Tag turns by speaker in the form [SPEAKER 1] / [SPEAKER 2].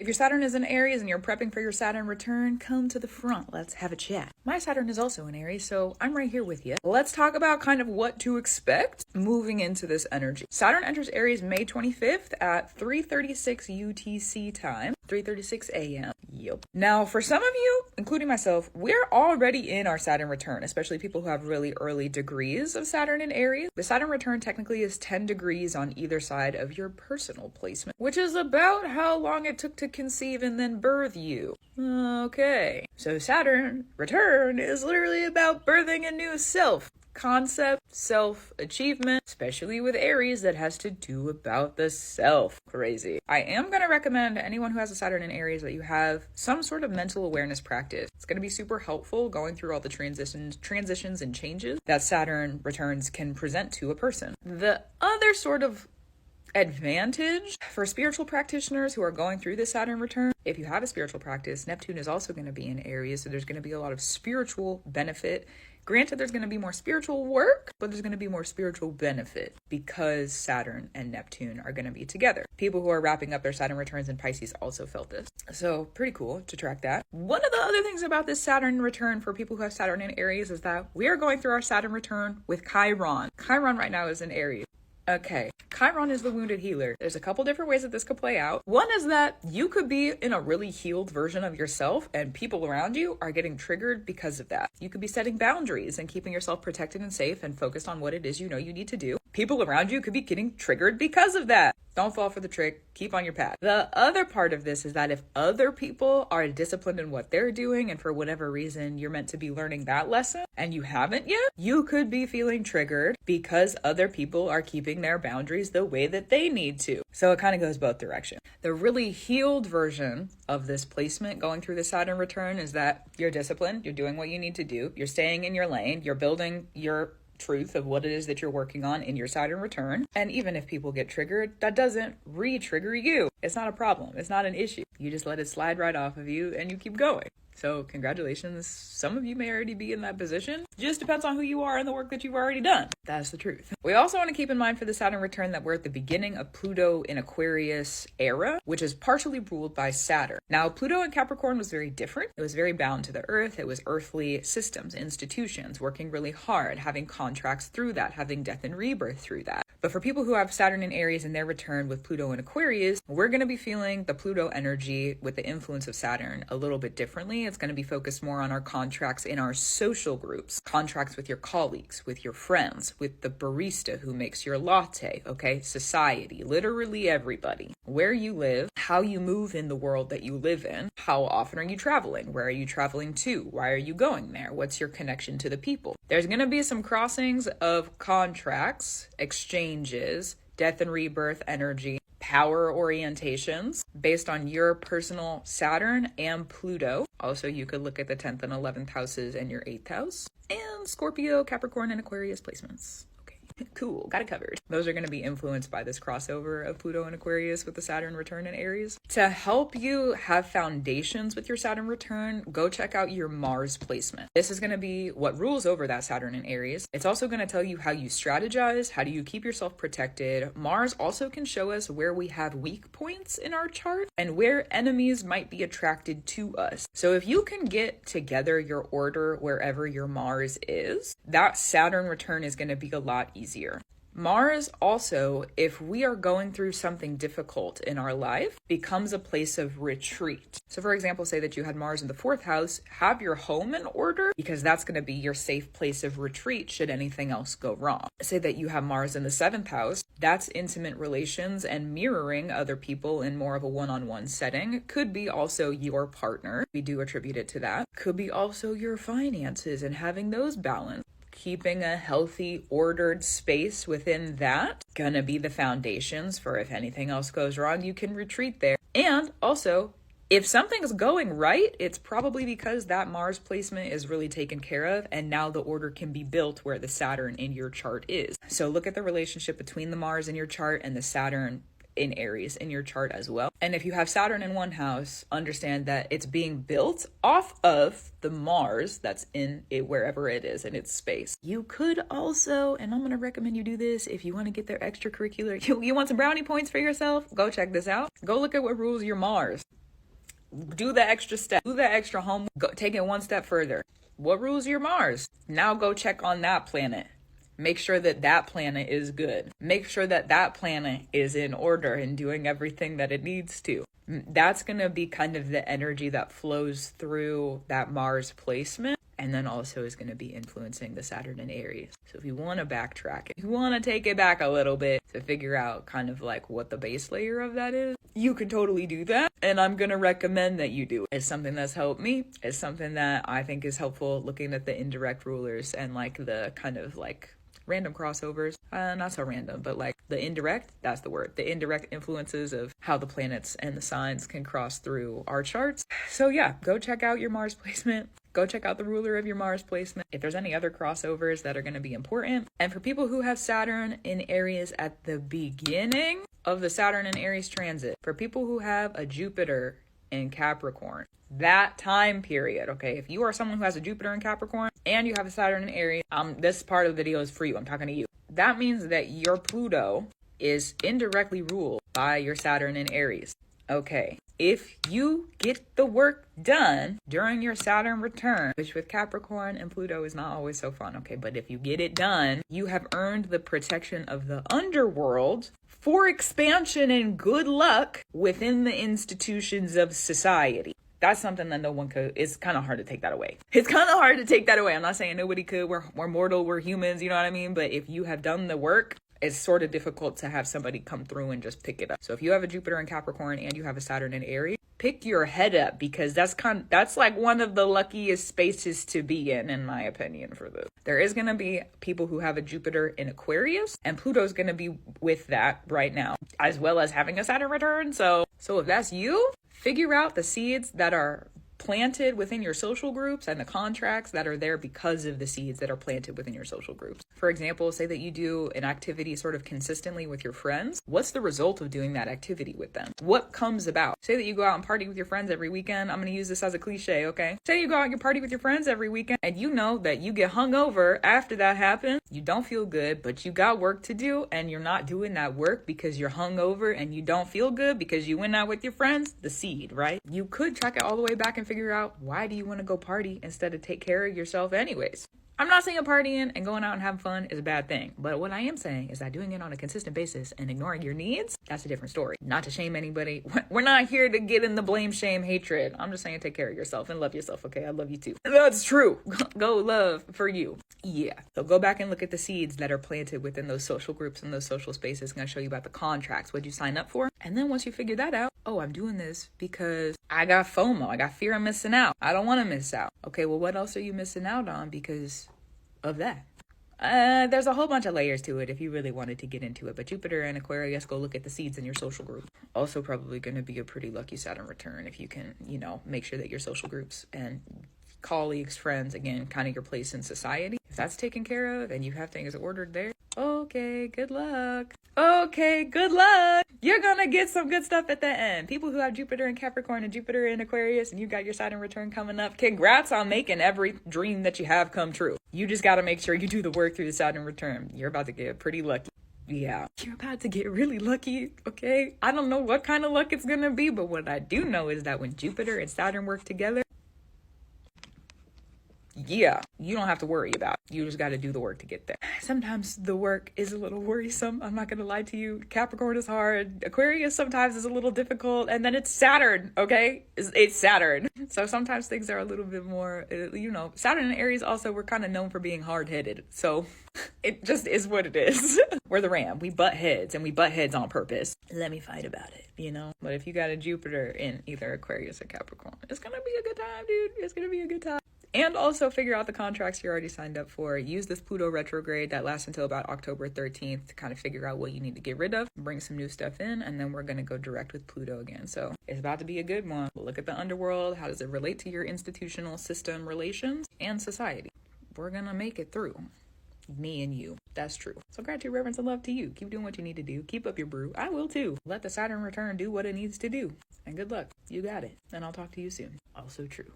[SPEAKER 1] If your Saturn is in Aries and you're prepping for your Saturn return, come to the front. Let's have a chat. My Saturn is also in Aries, so I'm right here with you. Let's talk about kind of what to expect moving into this energy. Saturn enters Aries May 25th at 3:36 UTC time, 3:36 a.m. Yep. Now, for some of you, including myself, we're already in our Saturn return, especially people who have really early degrees of Saturn in Aries. The Saturn return technically is 10 degrees on either side of your personal placement, which is about how long it took to conceive and then birth you. Okay. So Saturn return is literally about birthing a new self. Concept, self-achievement, especially with Aries, that has to do about the self. Crazy. I am going to recommend to anyone who has a Saturn in Aries that you have some sort of mental awareness practice. It's going to be super helpful going through all the transitions and changes that Saturn returns can present to a person. The other sort of advantage for spiritual practitioners who are going through this Saturn return, if you have a spiritual practice, Neptune is also going to be in Aries, so there's going to be a lot of spiritual benefit. Granted, there's going to be more spiritual work, but there's going to be more spiritual benefit because Saturn and Neptune are going to be together. People who are wrapping up their Saturn returns in Pisces also felt this. So pretty cool to track that. One of the other things about this Saturn return for people who have Saturn in Aries is that we are going through our Saturn return with Chiron. Chiron right now is in Aries. Okay, Chiron is the wounded healer. There's a couple different ways that this could play out. One is that you could be in a really healed version of yourself and people around you are getting triggered because of that. You could be setting boundaries and keeping yourself protected and safe and focused on what it is you know you need to do. People around you could be getting triggered because of that. Don't fall for the trick. Keep on your path. The other part of this is that if other people are disciplined in what they're doing and for whatever reason you're meant to be learning that lesson and you haven't yet, you could be feeling triggered because other people are keeping their boundaries the way that they need to. So it kind of goes both directions. The really healed version of this placement going through the Saturn return is that you're disciplined, you're doing what you need to do, you're staying in your lane, you're building your truth of what it is that you're working on in your Saturn return. And even if people get triggered, that doesn't re-trigger you. It's not a problem. It's not an issue. You just let it slide right off of you and you keep going. So congratulations. Some of you may already be in that position. Just depends on who you are and the work that you've already done. That's the truth. We also want to keep in mind for the Saturn return that we're at the beginning of Pluto in Aquarius era, which is partially ruled by Saturn. Now, Pluto in Capricorn was very different. It was very bound to the earth. It was earthly systems, institutions, working really hard, having contracts through that, having death and rebirth through that. But for people who have Saturn in Aries in their return with Pluto in Aquarius, we're going to be feeling the Pluto energy with the influence of Saturn a little bit differently. It's going to be focused more on our contracts in our social groups, contracts with your colleagues, with your friends, with the barista who makes your latte, okay? Society, literally everybody. Where you live, how you move in the world that you live in, how often are you traveling? Where are you traveling to? Why are you going there? What's your connection to the people? There's going to be some crossings of contracts, exchanges, death and rebirth energy, power orientations based on your personal Saturn and Pluto. Also, you could look at the 10th and 11th houses and your 8th house, and Scorpio, Capricorn, and Aquarius placements. Cool, got it covered. Those are going to be influenced by this crossover of Pluto and Aquarius with the Saturn return in Aries. To help you have foundations with your Saturn return, go check out your Mars placement. This is going to be what rules over that Saturn in Aries. It's also going to tell you how you strategize, how do you keep yourself protected. Mars also can show us where we have weak points in our chart and where enemies might be attracted to us. So if you can get together your order wherever your Mars is, that Saturn return is going to be a lot easier. Mars also, if we are going through something difficult in our life, becomes a place of retreat. So for example, say that you had Mars in the 4th house, have your home in order because that's going to be your safe place of retreat should anything else go wrong. Say that you have Mars in the 7th house, that's intimate relations and mirroring other people in more of a one-on-one setting. Could be also your partner. We do attribute it to that. Could be also your finances and having those balanced. Keeping a healthy, ordered space within that gonna be the foundations for if anything else goes wrong, you can retreat there. And also, if something's going right, it's probably because that Mars placement is really taken care of and now the order can be built where the Saturn in your chart is. So look at the relationship between the Mars in your chart and the Saturn in Aries in your chart as well. And if you have Saturn in one house, understand that it's being built off of the Mars that's in it wherever it is in its space. You could also, and I'm going to recommend you do this if you want to get their extracurricular, you want some brownie points for yourself, go check this out. Go look at what rules your Mars. Do the extra step. Do the extra homework. Take it one step further. What rules your Mars? Now go check on that planet. Make sure that that planet is good. Make sure that that planet is in order and doing everything that it needs to. That's going to be kind of the energy that flows through that Mars placement. And then also is going to be influencing the Saturn in Aries. So if you want to backtrack it, if you want to take it back a little bit to figure out kind of like what the base layer of that is, you can totally do that. And I'm going to recommend that you do it. It's something that's helped me. It's something that I think is helpful looking at the indirect rulers and like the kind of like random crossovers. Not so random, but like the indirect, that's the word. The indirect influences of how the planets and the signs can cross through our charts. So yeah, go check out your Mars placement. Go check out the ruler of your Mars placement. If there's any other crossovers that are going to be important. And for people who have Saturn in Aries at the beginning of the Saturn and Aries transit, for people who have a Jupiter in Capricorn, that time period, okay, if you are someone who has a Jupiter in Capricorn and you have a Saturn in Aries, this part of the video is for you. I'm talking to you. That means that your Pluto is indirectly ruled by your Saturn in Aries. Okay, if you get the work done during your Saturn return, which with Capricorn and Pluto is not always so fun, okay, but if you get it done, you have earned the protection of the underworld for expansion and good luck within the institutions of society. That's something that no one could. It's kind of hard to take that away. It's kind of hard to take that away. I'm not saying nobody could. We're mortal. We're humans. You know what I mean? But if you have done the work, it's sort of difficult to have somebody come through and just pick it up. So if you have a Jupiter in Capricorn and you have a Saturn in Aries, pick your head up, because that's like one of the luckiest spaces to be in my opinion, for this. There is going to be people who have a Jupiter in Aquarius, and Pluto's going to be with that right now, as well as having a Saturn return. So if that's you, figure out the seeds that are planted within your social groups and the contracts that are there because of the seeds that are planted within your social groups. For example, say that you do an activity sort of consistently with your friends. What's the result of doing that activity with them? What comes about? Say that you go out and party with your friends every weekend. I'm going to use this as a cliche, okay? Say you go out and party with your friends every weekend, and you know that you get hungover after that happens. You don't feel good, but you got work to do, and you're not doing that work because you're hungover and you don't feel good because you went out with your friends. The seed, right? You could track it all the way back and figure out, why do you want to go party instead of take care of yourself anyways? I'm not saying partying and going out and having fun is a bad thing, but what I am saying is that doing it on a consistent basis and ignoring your needs, that's a different story. Not to shame anybody. We're not here to get in the blame, shame, hatred. I'm just saying take care of yourself and love yourself, okay? I love you too. That's true. Go love for you. Yeah. So go back and look at the seeds that are planted within those social groups and those social spaces. I'm going to show you about the contracts. What'd you sign up for? And then once you figure that out, oh, I'm doing this because I got FOMO. I got fear of missing out. I don't want to miss out. Okay, well, what else are you missing out on because of that? There's a whole bunch of layers to it if you really wanted to get into it. But Jupiter and Aquarius, go look at the seeds in your social group. Also probably going to be a pretty lucky Saturn return if you can, make sure that your social groups and colleagues, friends, again, kind of your place in society, if that's taken care of and you have things ordered there, okay, good luck. Okay, good luck. You're gonna get some good stuff at the end. People who have Jupiter in Capricorn and Jupiter in Aquarius, and you got your Saturn return coming up, congrats on making every dream that you have come true. You just got to make sure you do the work through the Saturn return. You're about to get pretty lucky. Yeah, you're about to get really lucky, okay? I don't know what kind of luck it's gonna be, but what I do know is that when Jupiter and Saturn work together, yeah, you don't have to worry about it. You just got to do the work to get there. Sometimes the work is a little worrisome. I'm not going to lie to you. Capricorn is hard. Aquarius sometimes is a little difficult. And then it's Saturn, okay? It's Saturn. So sometimes things are a little bit more, Saturn and Aries also, we're kind of known for being hard-headed. So it just is what it is. We're the ram. We butt heads, and we butt heads on purpose. Let me fight about it, But if you got a Jupiter in either Aquarius or Capricorn, it's going to be a good time, dude. It's going to be a good time. And also figure out the contracts you already signed up for. Use this Pluto retrograde that lasts until about October 13th to kind of figure out what you need to get rid of, bring some new stuff in, and then we're going to go direct with Pluto again. So it's about to be a good one. We'll look at the underworld. How does it relate to your institutional system relations and society? We're going to make it through. Me and you. That's true. So gratitude, reverence, and love to you. Keep doing what you need to do. Keep up your brew. I will too. Let the Saturn return do what it needs to do. And good luck. You got it. And I'll talk to you soon. Also true.